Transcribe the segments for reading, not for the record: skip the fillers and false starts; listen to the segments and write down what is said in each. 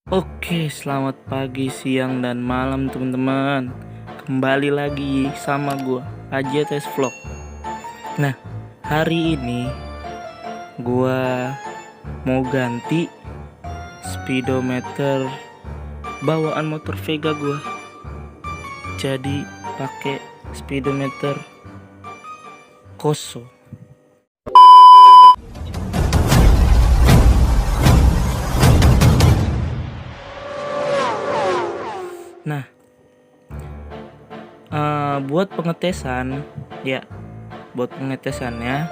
Oke, selamat pagi, siang, dan malam teman-teman. Kembali lagi sama gua, Aja Tes Vlog. Nah, hari ini gua mau ganti speedometer bawaan motor Vega gua. Jadi pakai speedometer Koso. Nah, buat pengetesannya,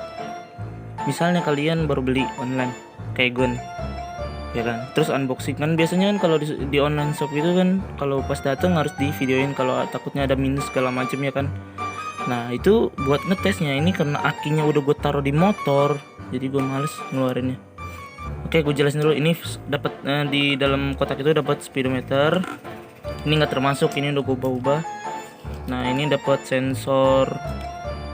misalnya kalian baru beli online kayak gue nih, ya kan, terus unboxing kan biasanya kan kalau di online shop itu kan kalau pas datang harus di videoin kalau takutnya ada minus segala macam ya kan. Nah itu buat ngetesnya, ini karena akinya udah gue taruh di motor jadi gue males ngeluarinnya. Oke, gue jelasin dulu. Ini dapat di dalam kotak itu dapat speedometer. Ini nggak termasuk, ini udah gue ubah-ubah. Nah ini dapat sensor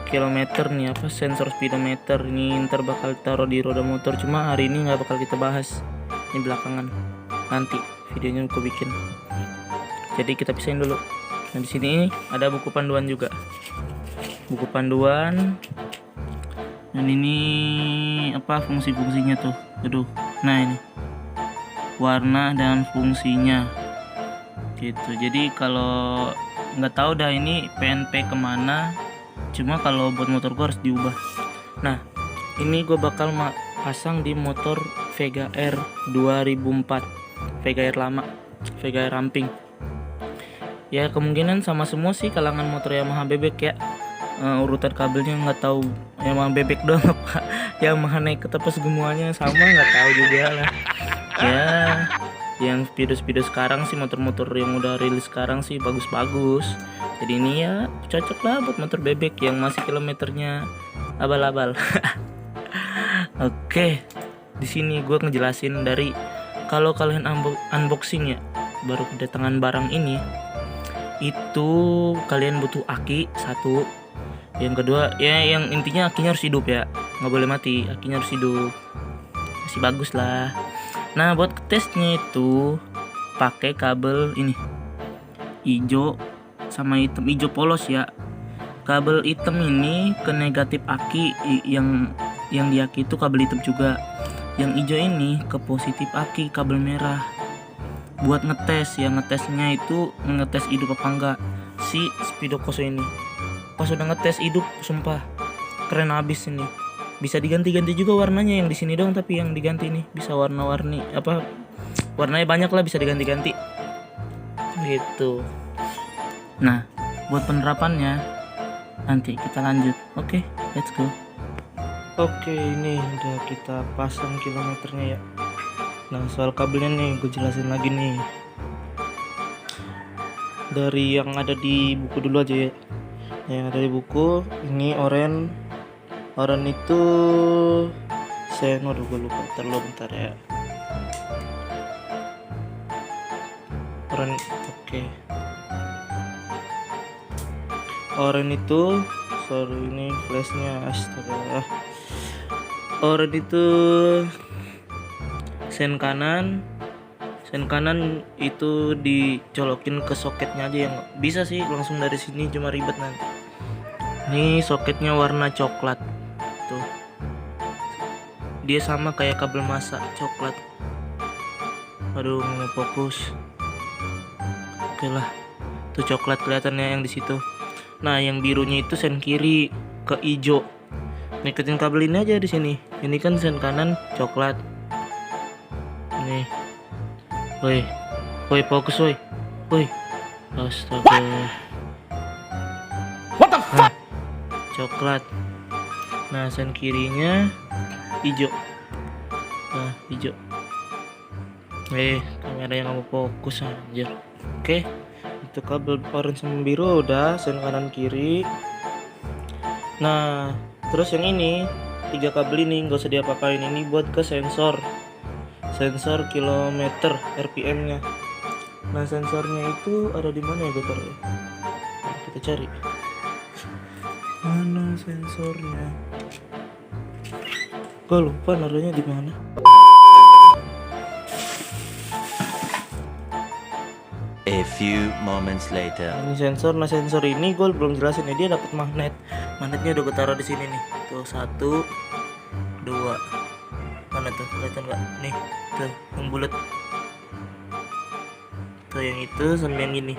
kilometer nih, sensor speedometer. Ini ntar bakal taruh di roda motor, cuma hari ini nggak bakal kita bahas, ini belakangan, nanti videonya gue bikin. Jadi kita pisahin dulu. Nah di sini ada buku panduan juga, buku panduan. Dan ini fungsi-fungsinya tuh. Nah ini warna dan fungsinya gitu. Jadi kalau nggak tahu dah ini PNP kemana, cuma kalau buat motor gue harus diubah. Nah ini gue bakal pasang di motor Vega R 2004, Vega R lama, Vega R ramping. Ya kemungkinan sama semua sih kalangan motor Yamaha bebek ya. Urutan kabelnya nggak tahu Yamaha bebek doang apa Yamaha naik ke tepes semuanya sama, nggak tahu juga lah ya. Yang speedo sekarang sih, motor-motor yang udah rilis sekarang sih bagus-bagus. Jadi ini ya cocok lah buat motor bebek yang masih kilometernya abal-abal. Oke, di sini gue ngejelasin dari kalau kalian unboxing ya, baru kedatangan barang ini, itu kalian butuh aki satu. Yang kedua ya, yang intinya akinya harus hidup ya, nggak boleh mati, akinya harus hidup, masih bagus lah. Nah buat tesnya itu pakai kabel ini hijau sama hitam, hijau polos ya. Kabel hitam ini ke negatif aki, yang di aki itu kabel hitam juga. Yang hijau ini ke positif aki, kabel merah. Buat ngetes ya, ngetesnya itu ngetes hidup apa enggak si Speedo Koso ini. Pas udah ngetes hidup, sumpah keren abis ini. Bisa diganti-ganti juga warnanya, yang di sini doang tapi yang diganti nih bisa warna-warni warnanya banyak lah, bisa diganti-ganti gitu. Nah buat penerapannya nanti kita lanjut. Oke, let's go. Oke, ini udah kita pasang kilometernya ya. Nah soal kabelnya nih gue jelasin lagi nih, dari yang ada di buku dulu aja ya. Yang ada di buku ini oren itu gue lupa, bentar ya. Oren, oke. Oren itu, sorry ini flashnya, astaga. Oren itu sen kanan itu dicolokin ke soketnya aja, yang bisa sih langsung dari sini, cuma ribet nanti. Ini soketnya warna coklat tuh, dia sama kayak kabel masa coklat. Aduh mau fokus. Oke lah, tuh coklat kelihatannya yang di situ. Nah yang birunya itu sen kiri ke hijau. Ngikutin kabel ini aja di sini. Ini kan sen kanan coklat. Nih, woi fokus woi. Astaga. What the fuck? Coklat. Nah sen kirinya hijau. Nah hijau. Kamera yang mau fokus anjir. Oke, itu kabel orange sama biru udah, sen kanan kiri. Nah terus yang ini 3 kabel ini nggak usah diapa-apain, ini buat ke sensor kilometer RPM nya. Nah sensornya itu ada di mana ya gue taruh? Nah, kita cari mana sensornya, gue lupa naruhnya di mana. A few moments later. Ini sensor. Nah sensor ini gue belum jelasin ya, dia dapat magnet. Magnetnya udah gue taruh di sini nih. Tuh 1, 2. Mana tuh, kelihatan nggak? Nih, tuh yang bulat. Tuh yang itu sama yang ini.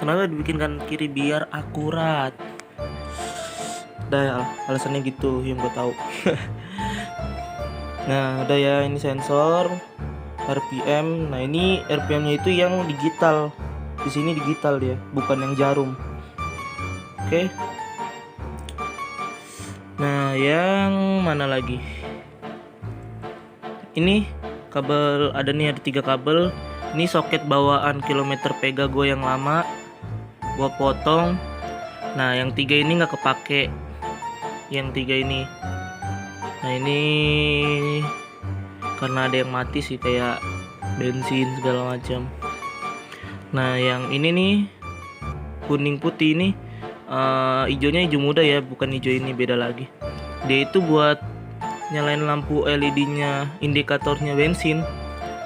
Kenapa dibikin kanan kiri? Biar akurat. Udah ya, alasannya gitu yang gue tahu. Nah udah ya, ini sensor RPM. Nah ini RPM-nya itu yang digital. Di sini digital dia, bukan yang jarum. Oke. Nah yang mana lagi? Ini kabel ada nih, ada 3 kabel. Ini soket bawaan kilometer Pega gue yang lama, gue potong. Nah yang 3 ini nggak kepake, yang 3 ini. Nah ini karena ada yang mati sih, kayak bensin segala macam. Nah yang ini nih kuning putih ini, hijaunya hijau muda ya, bukan hijau ini, beda lagi. Dia itu buat nyalain lampu LED-nya, indikatornya bensin,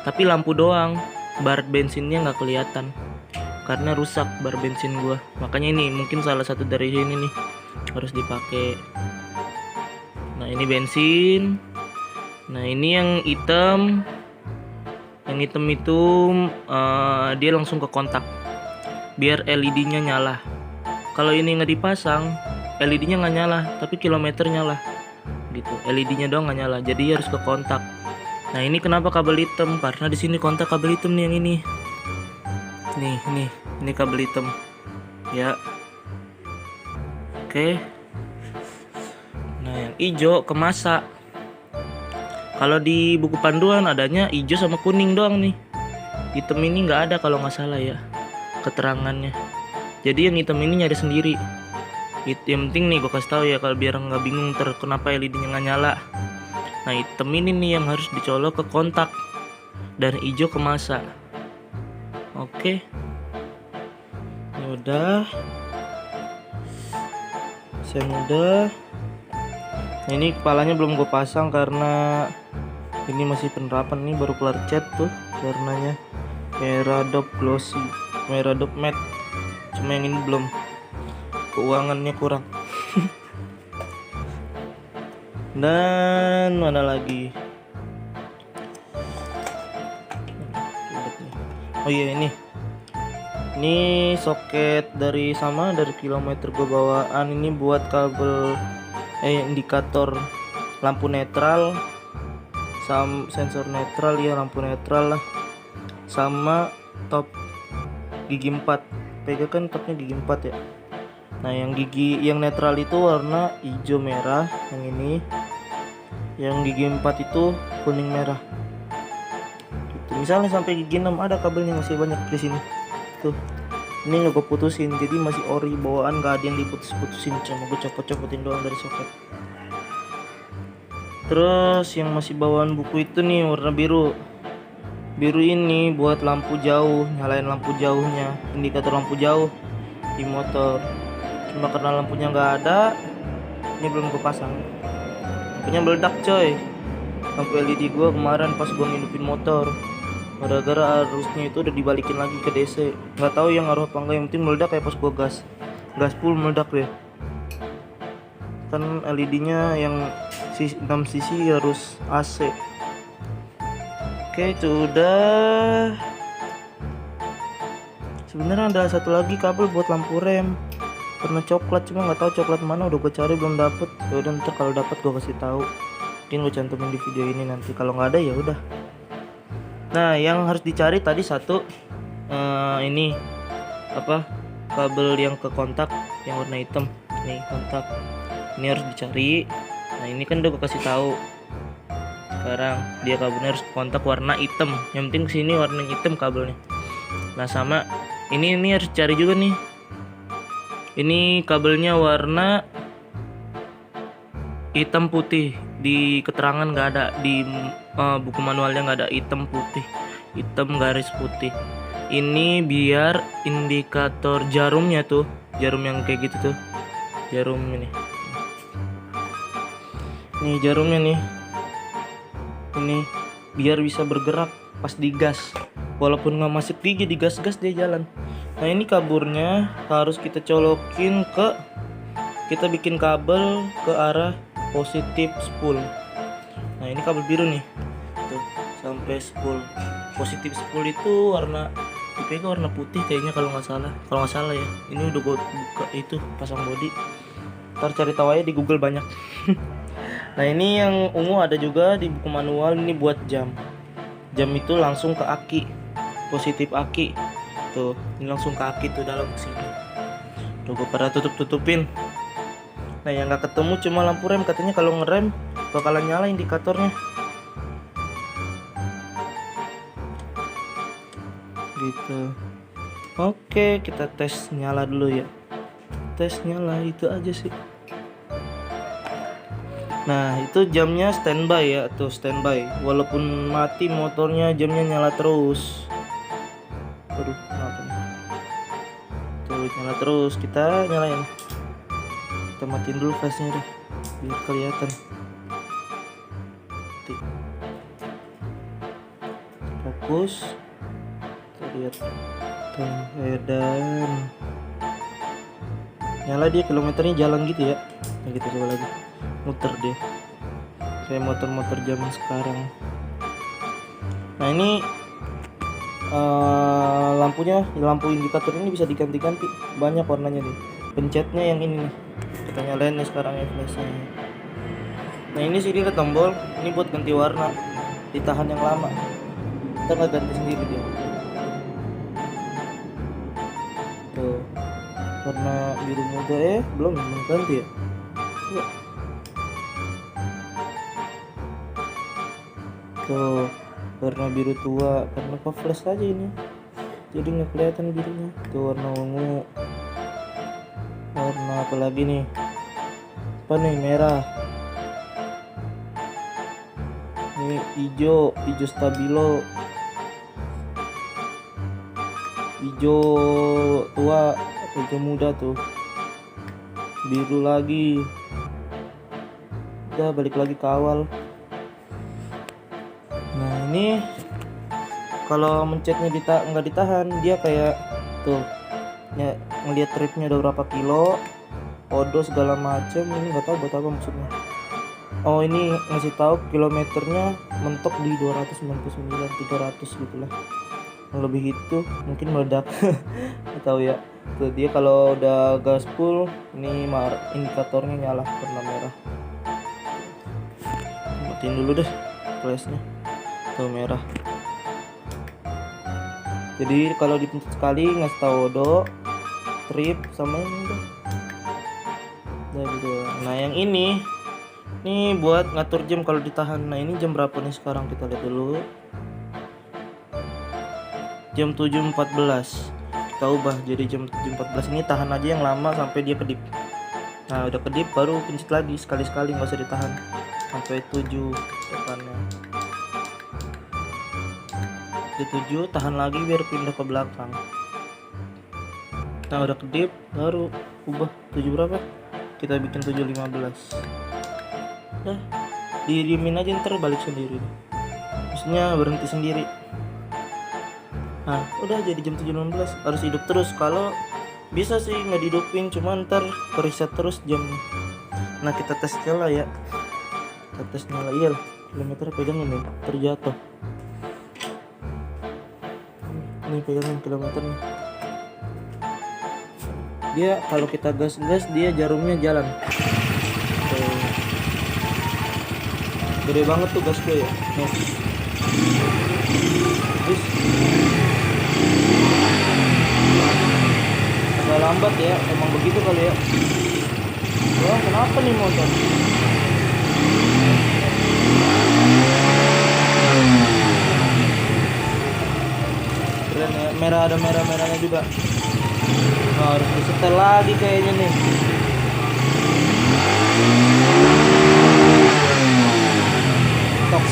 tapi lampu doang, bar bensinnya nggak kelihatan karena rusak bar bensin gua. Makanya ini mungkin salah satu dari ini nih harus dipakai. Nah ini bensin. Nah ini yang hitam. Yang hitam itu dia langsung ke kontak biar LED-nya nyala. Kalau ini nggak dipasang, LED-nya nggak nyala, tapi kilometer nyala gitu. LED-nya doang nggak nyala, jadi harus ke kontak. Nah ini kenapa kabel hitam? Karena di sini kontak kabel hitam nih, yang ini. Ini kabel hitam ya. Oke. Nah yang hijau kemasak. Kalau di buku panduan adanya hijau sama kuning doang nih. Hitam ini nggak ada kalau nggak salah ya keterangannya. Jadi yang hitam ini nyari sendiri. Yang penting nih gue kasih tahu ya, kalau biar nggak bingung kenapa LED-nya nggak nyala. Nah hitam ini nih yang harus dicolok ke kontak, dan hijau ke masa. Oke. Ya udah. Sen udah. Nah, ini kepalanya belum gue pasang karena ini masih penerapan nih, baru kelar cat tuh warnanya merah dop glossy, merah dop matte. Cuma yang ini belum, keuangannya kurang. Dan mana lagi? Oh iya ini soket dari kilometer gue bawaan. Ini buat kabel indikator lampu netral, sama sensor netral ya, lampu netral lah, sama top gigi 4. Pega kan topnya gigi 4 ya. Nah yang netral itu warna hijau merah, yang ini. Yang gigi 4 itu kuning merah gitu. Misalnya sampai gigi 6 ada kabelnya, masih banyak di sini tuh. Ini nggak gue putusin, jadi masih ori bawaan, gak ada yang diputus-putusin, cuma gue copot-copotin doang dari soket. Terus yang masih bawaan buku itu nih warna biru. Biru ini buat lampu jauh, nyalain lampu jauhnya, indikator lampu jauh di motor. Cuma karena lampunya nggak ada, ini belum gue pasang. Lampunya meledak coy, lampu LED gue kemarin pas gue ngidupin motor, gara-gara arusnya itu udah dibalikin lagi ke DC. Nggak tahu yang ngaruh apa enggak, yang penting meledak kayak pas gue gas full meledak deh. Kan LED-nya yang 6 cc harus AC. Oke itu udah. Sebenarnya ada satu lagi kabel buat lampu rem, warna coklat, cuma nggak tahu coklat mana, udah gue cari belum dapet. Ya udah, ntar kalau dapet gue kasih tahu, mungkin gue cantumin di video ini nanti. Kalau nggak ada ya udah. Nah yang harus dicari tadi satu, ini apa, kabel yang ke kontak yang warna hitam nih, kontak ini harus dicari. Nah ini kan udah gue kasih tahu. Sekarang dia kabelnya harus kontak warna hitam, yang penting sini warna hitam kabelnya. Nah sama ini harus cari juga nih, ini kabelnya warna hitam putih. Di keterangan nggak ada, di buku manualnya nggak ada hitam putih, hitam garis putih. Ini biar indikator jarumnya tuh, jarum yang kayak gitu tuh, jarum ini jarumnya nih, ini biar bisa bergerak pas digas. walaupun nggak masuk gigi digas-gas dia jalan. Nah ini kaburnya harus kita colokin ke, kita bikin kabel ke arah positif spool. Nah ini kabel biru nih tuh sampai spool. Positif spool itu warna IPK warna putih kayaknya kalau nggak salah ya. Ini udah gue buka itu pasang body, ntar cari tahu aja di Google banyak. Nah ini yang ungu ada juga di buku manual, ini buat jam itu langsung ke aki, positif aki tuh, ini langsung ke aki tuh dalam sini tuh, gue pada tutupin. Nah yang nggak ketemu cuma lampu rem, katanya kalau ngerem bakalan nyala indikatornya gitu. Oke kita tes nyala dulu ya, tes nyala itu aja sih. Nah itu jamnya standby ya, tuh standby, walaupun mati motornya jamnya nyala terus. Aduh kenapa nih, tuh nyala terus, kita nyalain, kita matiin dulu flashnya deh biar kelihatan. Fokus, kita lihat tuh edan nyala, dia kilometernya jalan gitu ya. Nah kita coba lagi, muter dia kayak motor-motor zaman sekarang. Nah ini lampunya, lampu indikator ini bisa diganti-ganti, banyak warnanya nih. Pencetnya yang ini nih, kita nyalain nih sekarang ya flashnya. Nah ini sini ada tombol, ini buat ganti warna, ditahan yang lama, kita nggak ganti sendiri dia. Tuh warna biru muda, belum ganti ya. Coba. Tuh warna biru tua, karena ke flash aja ini jadi nggak kelihatan birunya. Tuh warna ungu, warna apa lagi nih, apa nih, merah, ini hijau stabilo, hijau tua, hijau muda tuh, biru lagi, udah balik lagi ke awal. Nah ini kalau mencetnya nggak ditahan, dia kayak tuh ya, ngelihat tripnya udah berapa kilo, odo segala macem. Ini nggak tahu buat apa maksudnya. Oh ini ngasih tahu kilometernya mentok di 299, 300 gitulah, lebih itu mungkin meledak. Nggak tahu ya. Tuh dia kalau udah gas full, ini indikatornya nyala warna merah. Matiin dulu deh flashnya, tuh merah. Jadi kalau dipencet sekali ngasih tahu odo, trip sama ini udah gitu. Nah yang ini buat ngatur jam kalau ditahan. Nah ini jam berapa nih sekarang, kita lihat dulu. Jam 7.14, kita ubah jadi jam 7.14. Ini tahan aja yang lama sampai dia kedip. Nah udah kedip baru pencet lagi sekali-sekali, nggak usah ditahan sampai 7 depannya. Di 7 tahan lagi biar pindah ke belakang. Nah udah kedip baru ubah 7 berapa, kita bikin 7.15. Dah didiemin aja, ntar balik sendiri, maksudnya berhenti sendiri. Nah udah jadi jam 7.16. Harus hidup terus, kalau bisa sih nggak dihidupin, cuma ntar reset terus jamnya. Nah kita tes nyala ya, kita tes nyala. Iya lah, kilometer pegang ini terjatuh. Ini pegangin kilometernya. Dia kalau kita gas dia jarumnya jalan. Tuh. Gede banget tuh gas gue ya. Nih. Terus agak lambat ya, emang begitu kali ya. Wah kenapa nih motor? Keren ya, merah, ada merah-merahnya juga. Nah, harus disetel lagi kayaknya nih. Tok.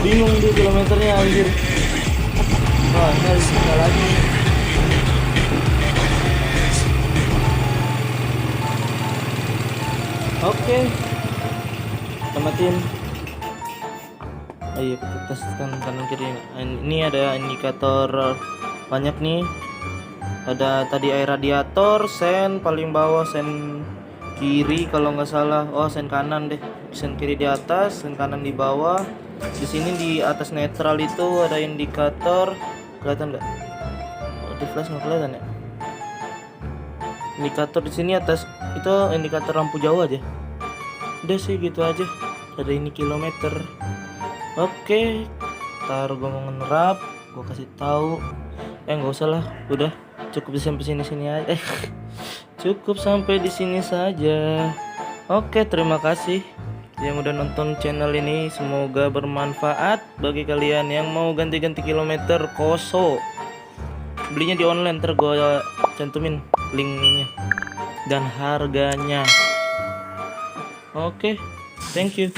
Bingung dia kilometernya anjir. Wah ini harus disetel lagi. Oke, kita matiin. Ayo kita tes kanan kiri. Ini ada indikator banyak nih. Ada tadi air radiator, sen paling bawah, sen kiri kalau nggak salah. Oh, sen kanan deh. Sen kiri di atas, sen kanan di bawah. Di sini di atas netral itu ada indikator. Kelihatan nggak? Oh, di flash nggak kelihatan ya? Indikator di sini atas itu indikator lampu jauh aja. Udah sih gitu aja. Ada ini kilometer. Oke, ntar gue mau ngerap, gue kasih tahu. Nggak usah lah, udah cukup sampai sini aja. Cukup sampai di sini saja. Oke, terima kasih yang udah nonton channel ini. Semoga bermanfaat bagi kalian yang mau ganti-ganti kilometer Koso. Belinya di online, ntar gue cantumin linknya dan harganya. Oke, thank you.